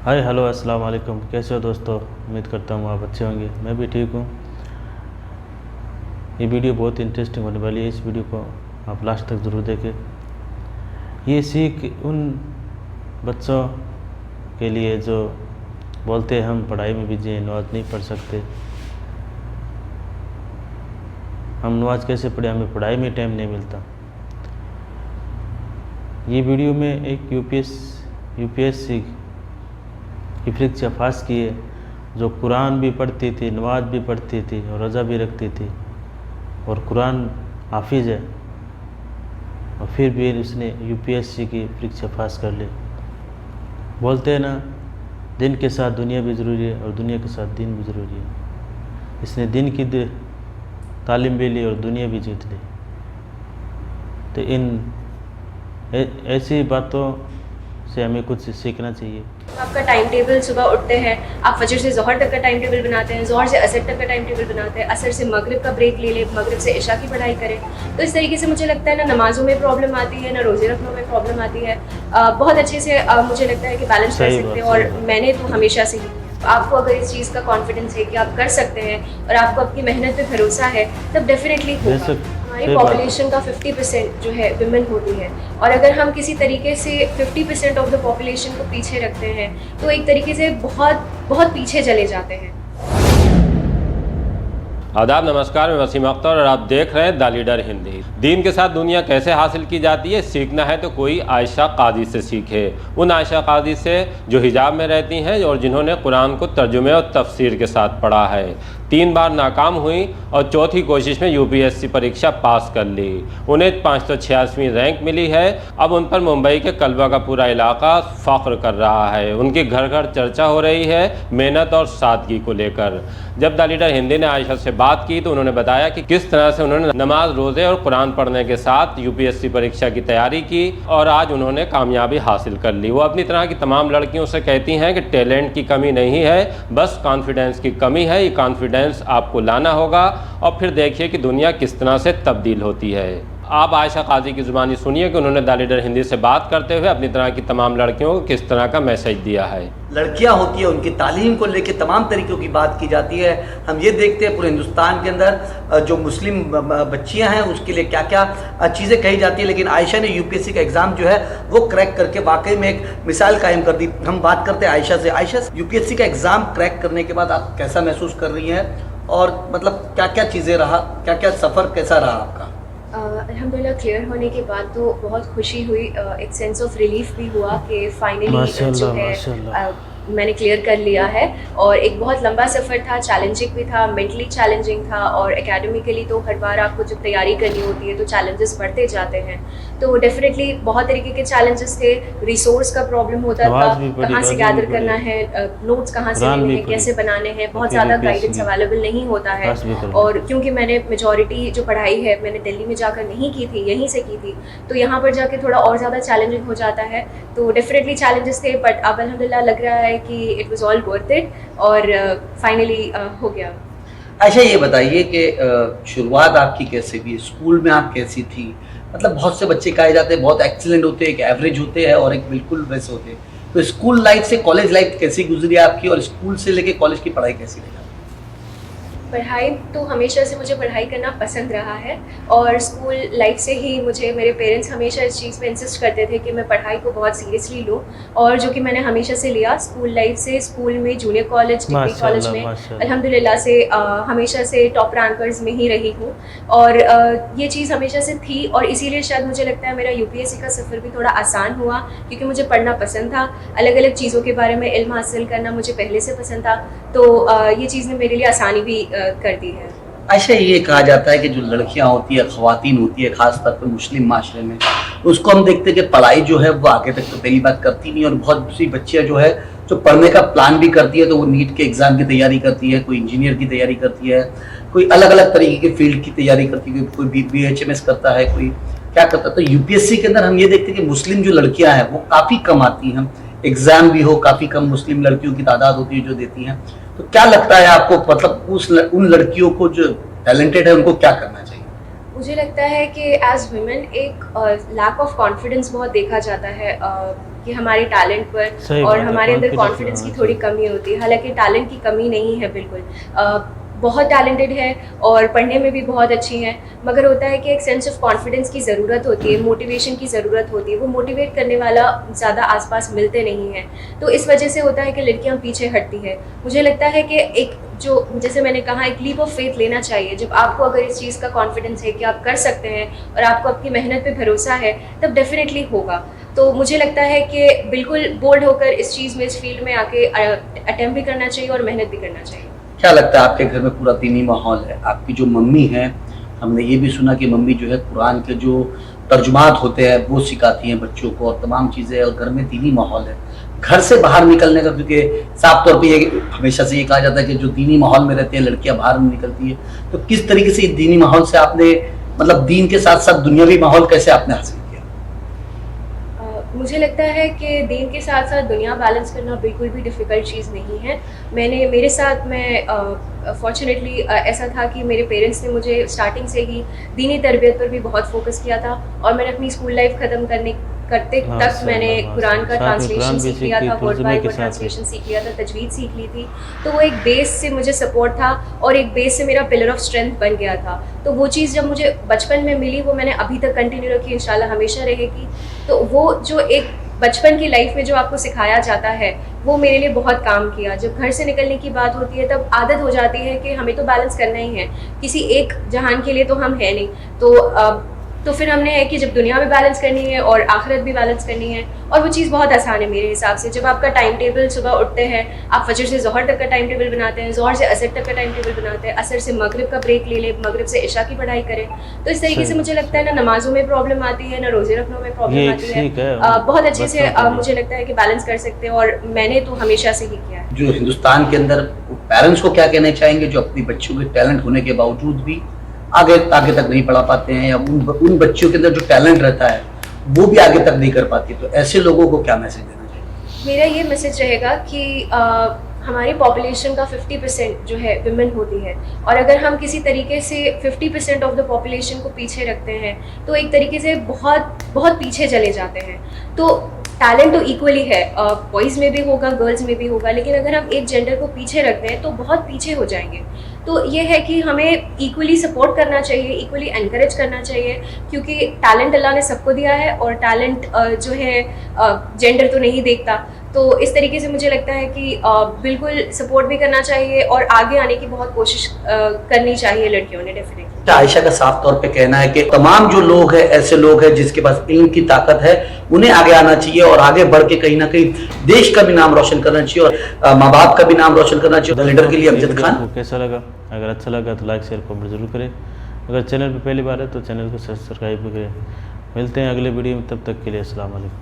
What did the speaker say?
Hi hello अस्सलाम वालेकुम। कैसे हो दोस्तों? उम्मीद करता हूँ आप अच्छे होंगे। मैं भी ठीक हूँ। ये वीडियो बहुत इंटरेस्टिंग होने वाली है। इस वीडियो को आप लास्ट तक ज़रूर देखें। ये सीख उन बच्चों के लिए जो बोलते हैं हम पढ़ाई में बिजी हैं, नमाज नहीं पढ़ सकते। हम नमाज कैसे पढ़े, हमें पढ़ाई में टाइम नहीं मिलता। ये वीडियो में एक यूपीएससी की परीक्षा पास की है, जो कुरान भी पढ़ती थी, नमाज भी पढ़ती थी और रोज़ा भी रखती थी और कुरान हाफिज़ है, और फिर भी उसने यूपीएससी की परीक्षा पास कर ली। बोलते हैं ना, दिन के साथ दुनिया भी ज़रूरी है और दुनिया के साथ दिन भी ज़रूरी है। इसने दिन की तालीम भी ली और दुनिया भी जीत ली। तो ऐसी बातों से हमें कुछ सीखना चाहिए। आपका टाइम टेबल, सुबह उठते हैं आप फजर से ज़ोहर तक का टाइम टेबल बनाते हैं, ज़ोहर से असर तक का टाइम टेबल बनाते हैं, असर से मगरिब का ब्रेक ले ले, मगरिब से इशा की पढ़ाई करें। तो इस तरीके से मुझे लगता है ना नमाज़ों में प्रॉब्लम आती है, ना रोज़े रखने में प्रॉब्लम आती है। बहुत अच्छे से मुझे लगता है कि बैलेंस कर सकते हैं। और मैंने तो हमेशा से ही, आपको अगर इस चीज़ का कॉन्फिडेंस है कि आप कर सकते हैं और आपको अपनी मेहनत पे भरोसा है, तब डेफिनेटली होगा। हमारी पॉपुलेशन का 50% जो है विमेन होती है, और अगर हम किसी तरीके से 50% ऑफ द पॉपुलेशन को पीछे रखते हैं तो एक तरीके से बहुत बहुत पीछे चले जाते हैं। आदाब, नमस्कार। मैं वसीम अख्तर और आप देख रहे हैं द लीडर हिंदी। दीन के साथ दुनिया कैसे हासिल की जाती है, सीखना है तो कोई आयशा कादी से सीखे। उन आयशा कादी से जो हिजाब में रहती हैं और जिन्होंने कुरान को तर्जुमे और तफसीर के साथ पढ़ा है। 3 बार नाकाम हुई और चौथी कोशिश में यूपीएससी परीक्षा पास कर ली। उन्हें 586वीं रैंक मिली है। अब उन पर मुंबई के कल्बा का पूरा इलाका फ़ख्र कर रहा है। उनकी घर घर चर्चा हो रही है मेहनत और सादगी को लेकर। जब द लीडर हिंदी ने आयशा से बात की तो उन्होंने बताया कि किस तरह से उन्होंने नमाज, रोज़े और कुरान पढ़ने के साथ यूपीएससी परीक्षा की तैयारी की और आज उन्होंने कामयाबी हासिल कर ली। वो अपनी तरह की तमाम लड़कियों से कहती हैं कि टैलेंट की कमी नहीं है, बस कॉन्फिडेंस की कमी है। ये कॉन्फिडेंस आपको लाना होगा और फिर देखिए कि दुनिया किस तरह से तब्दील होती है। आप आयशा कादी की ज़ुबानी सुनिए कि उन्होंने द लीडर हिंदी से बात करते हुए अपनी तरह की तमाम लड़कियों को किस तरह का मैसेज दिया है। लड़कियां होती है, उनकी तालीम को लेकर तमाम तरीक़ों की बात की जाती है। हम ये देखते हैं पूरे हिंदुस्तान के अंदर जो मुस्लिम बच्चियां हैं उसके लिए क्या क्या चीज़ें कही जाती है, लेकिन आयशा ने यूपीएससी का एग्ज़ाम जो है वो क्रैक करके वाकई में एक मिसाल कायम कर दी। हम बात करते हैं आयशा से। आयशा, यूपीएससी का एग्ज़ाम क्रैक करने के बाद आप कैसा महसूस कर रही हैं और मतलब क्या क्या चीज़ें रहा, क्या क्या सफ़र कैसा रहा आपका? अल्हम्दुलिल्लाह क्लियर होने के बाद तो बहुत खुशी हुई, एक सेंस ऑफ रिलीफ भी हुआ कि फाइनली जो है मैंने क्लियर कर लिया है। और एक बहुत लंबा सफ़र था, चैलेंजिंग भी था, मेंटली चैलेंजिंग था, और एकेडमिकली तो हर बार आपको जब तैयारी करनी होती है तो चैलेंजेस बढ़ते जाते हैं। तो डेफिनेटली बहुत तरीके के चैलेंजेस थे। रिसोर्स का प्रॉब्लम होता था, कहाँ से गैदर करना है, नोट्स कहाँ से लेने हैं, कैसे बनाने हैं, बहुत ज़्यादा गाइडेंस अवेलेबल नहीं होता है। और क्योंकि मैंने मेजॉरिटी जो पढ़ाई है मैंने दिल्ली में जाकर नहीं की थी, यहीं से की थी, तो यहाँ पर जाके थोड़ा और ज़्यादा चैलेंजिंग हो जाता है। तो डेफिनेटली चैलेंजेस थे, बट अब अल्हम्दुलिल्लाह लग रहा है कि it was all worth it और फाइनली हो गया। अच्छा, ये बताइए कि शुरुआत आपकी कैसे हुई, स्कूल में आप कैसी थी? मतलब बहुत से बच्चे कहे जाते हैं बहुत एक्सीलेंट होते हैं, एक एवरेज होते हैं और एक बिल्कुल वैसे होते हैं। तो स्कूल लाइफ से कॉलेज लाइफ कैसी गुजरी आपकी, और स्कूल से लेके कॉलेज की पढ़ाई कैसी रही? पढ़ाई तो हमेशा से मुझे पढ़ाई करना पसंद रहा है, और स्कूल लाइफ से ही मुझे मेरे पेरेंट्स हमेशा इस चीज़ पे इंसिस्ट करते थे कि मैं पढ़ाई को बहुत सीरियसली लूँ, और जो कि मैंने हमेशा से लिया। स्कूल लाइफ से स्कूल में, जूनियर कॉलेज, डिग्री कॉलेज में अल्हम्दुलिल्लाह से हमेशा से टॉप रैंकर्स में ही रही हूँ, और ये चीज़ हमेशा से थी। और इसीलिए शायद मुझे लगता है मेरा यूपीएससी का सफ़र भी थोड़ा आसान हुआ, क्योंकि मुझे पढ़ना पसंद था, अलग अलग चीज़ों के बारे में इल्म हासिल करना मुझे पहले से पसंद था। तो ये चीज़ ने मेरे लिए आसानी भी कर दी है। अच्छा, ये कहा जाता है कि जो लड़कियां होती है, ख़वातीन होती है, ख़ास तौर पर मुस्लिम माशरे में, उसको हम देखते हैं कि पढ़ाई जो है वो आगे तक तो पहली बात करती नहीं, और बहुत सी बच्चियां जो है जो पढ़ने का प्लान भी करती है तो वो नीट के एग्ज़ाम की तैयारी करती है, कोई इंजीनियर की तैयारी करती है, कोई अलग अलग तरीके के फील्ड की तैयारी करती है, कोई BHMS करता है, कोई क्या करता है। तो यूपीएससी के अंदर हम ये देखते हैं कि मुस्लिम जो लड़कियाँ हैं वो काफ़ी कम आती हैं, एग्ज़ाम भी हो काफ़ी कम मुस्लिम लड़कियों की तादाद होती है जो देती हैं। तो क्या लगता है आपको, मतलब उन लड़कियों को जो टैलेंटेड है उनको क्या करना चाहिए? मुझे लगता है कि एज वुमेन एक लैक ऑफ कॉन्फिडेंस बहुत देखा जाता है कि हमारे टैलेंट पर सही और बात है, हमारे अंदर confidence कॉन्फिडेंस की होना थोड़ी चाहिए। कमी होती है। हालांकि टैलेंट की कमी नहीं है बिल्कुल, बहुत टैलेंटेड है और पढ़ने में भी बहुत अच्छी हैं, मगर होता है कि एक सेंस ऑफ कॉन्फिडेंस की ज़रूरत होती है, मोटिवेशन की ज़रूरत होती है। वो मोटिवेट करने वाला ज़्यादा आसपास मिलते नहीं हैं, तो इस वजह से होता है कि लड़कियां पीछे हटती है। मुझे लगता है कि एक जो जैसे मैंने कहा एक लीप ऑफ फेथ लेना चाहिए। जब आपको अगर इस चीज़ का कॉन्फिडेंस है कि आप कर सकते हैं और आपको आपकी मेहनत पे भरोसा है, तब डेफिनेटली होगा। तो मुझे लगता है कि बिल्कुल बोल्ड होकर इस चीज़ में, इस फील्ड में आके अटेम्प्ट भी करना चाहिए और मेहनत भी करना चाहिए। क्या लगता है आपके घर में पूरा दीनी माहौल है? आपकी जो मम्मी है, हमने ये भी सुना कि मम्मी जो है कुरान के जो तर्जुमात होते हैं वो सिखाती हैं बच्चों को और तमाम चीज़ें, और घर में दीनी माहौल है। घर से बाहर निकलने का, क्योंकि साफ तौर पे ये हमेशा से ये कहा जाता है कि जो दीनी माहौल में रहते हैं लड़कियां बाहर नहीं निकलती है, तो किस तरीके से दीनी माहौल से आपने, मतलब दीन के साथ साथ दुनियावी माहौल कैसे आपने हासिल किया? मुझे लगता है कि दीन के साथ साथ दुनिया बैलेंस करना बिल्कुल भी डिफ़िकल्ट चीज़ नहीं है। मेरे साथ फॉर्चुनेटली ऐसा था कि मेरे पेरेंट्स ने मुझे स्टार्टिंग से ही दीनी तरबियत पर भी बहुत फोकस किया था, और मैंने अपनी स्कूल लाइफ ख़त्म करते तक मैंने कुरान का ट्रांसलेशन सीख लिया था, वर्ड बाय वर्ड ट्रांसलेशन सीख लिया था, तजवीद सीख ली थी। तो वो एक बेस से मुझे सपोर्ट था और एक बेस से मेरा पिलर ऑफ स्ट्रेंथ बन गया था। तो वो चीज़ जब मुझे बचपन में मिली वो मैंने अभी तक कंटिन्यू रखी, इंशाल्लाह हमेशा रहेगी। तो वो जो एक बचपन की लाइफ में जो आपको सिखाया जाता है वो मेरे लिए बहुत काम किया। जब घर से निकलने की बात होती है तब आदत हो जाती है कि हमें तो बैलेंस करना ही है, किसी एक जहान के लिए तो हम है नहीं। तो फिर हमने है कि जब दुनिया में बैलेंस करनी है और आखिरत भी बैलेंस करनी है, और वो चीज़ बहुत आसान है मेरे हिसाब से। जब आपका टाइम टेबल, सुबह उठते हैं आप फजर से ज़ोहर तक का टाइम टेबल बनाते हैं, ज़ोहर से असर तक का टाइम टेबल बनाते हैं, असर से मगरिब का ब्रेक ले लें, मगरिब से इशा की पढ़ाई करें, तो इस तरीके से मुझे लगता है ना नमाजों में प्रॉब्लम आती है, ना रोज़े रखने में प्रॉब्लम आती है। बहुत अच्छे से मुझे लगता है कि बैलेंस कर सकते हैं, और मैंने तो हमेशा से ही किया है। जो हिंदुस्तान के अंदर पेरेंट्स को क्या कहना चाहेंगे जो अपनी बच्चों के टैलेंट होने के बावजूद भी आगे तक नहीं पढ़ा पाते हैं, या उन बच्चों के अंदर जो टैलेंट रहता है वो भी आगे तक नहीं कर पाती, तो ऐसे लोगों को क्या मैसेज देना चाहिए? मेरा ये मैसेज रहेगा कि हमारी पॉपुलेशन का 50% जो है विमेन होती है, और अगर हम किसी तरीके से 50% ऑफ द पॉपुलेशन को पीछे रखते हैं तो एक तरीके से बहुत बहुत पीछे चले जाते हैं। तो टैलेंट तो इक्वली है, बॉयज़ में भी होगा, गर्ल्स में भी होगा, लेकिन अगर हम एक जेंडर को पीछे रखते हैं तो बहुत पीछे हो जाएंगे। तो ये है कि हमें इक्वली सपोर्ट करना चाहिए, इक्वली एनकरेज करना चाहिए, क्योंकि टैलेंट अल्लाह ने सबको दिया है, और टैलेंट जो है जेंडर तो नहीं देखता। तो इस तरीके से मुझे लगता है कि बिल्कुल सपोर्ट भी करना चाहिए और आगे आने की बहुत कोशिश करनी चाहिए लड़कियों ने डेफिनेटली। आयशा का साफ तौर पे कहना है कि तमाम जो लोग हैं ऐसे लोग हैं जिसके पास इल्म की ताकत है, उन्हें आगे आना चाहिए और आगे बढ़ के कहीं ना कहीं देश का भी नाम रोशन करना चाहिए और माँ बाप का भी नाम रोशन करना चाहिए। लीडर के लिए अमजद खान। कैसा लगा? अगर अच्छा लगा तो लाइक शेयर कमेंट जरूर करें। अगर चैनल पर पहली बार है तो चैनल को सब्सक्राइब करें। मिलते हैं अगले वीडियो में, तब तक के लिए अस्सलाम वालेकुम।